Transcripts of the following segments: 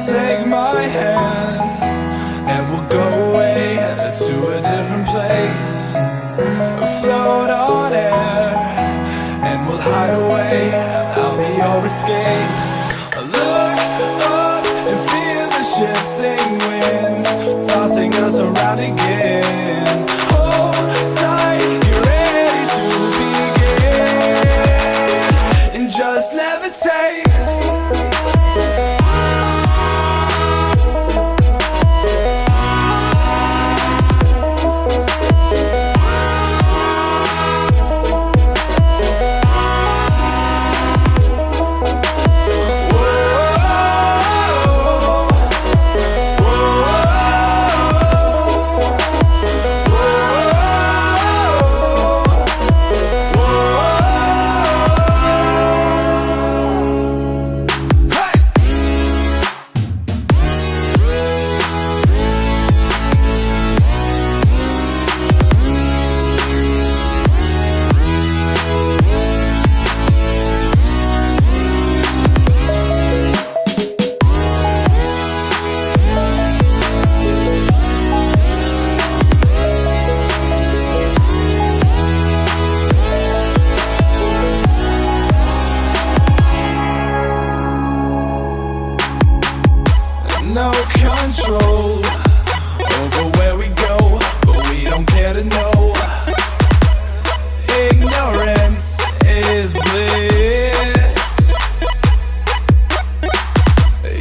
Take my hand and we'll go away to a different place, float on air and we'll hide away. I'll be your escape. Look up and feel the shifting winds tossing us around again. Hold tight, you're ready to begin, and just levitate. No control over where we go, but we don't care to know. Ignorance is bliss.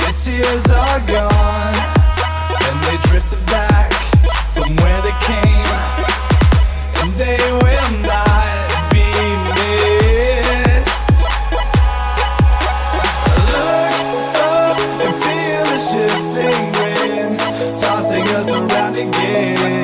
Your tears are gone, and they drifted back from where they came, and they will not be missed. Look up and feel the shifting winds tossing us around again.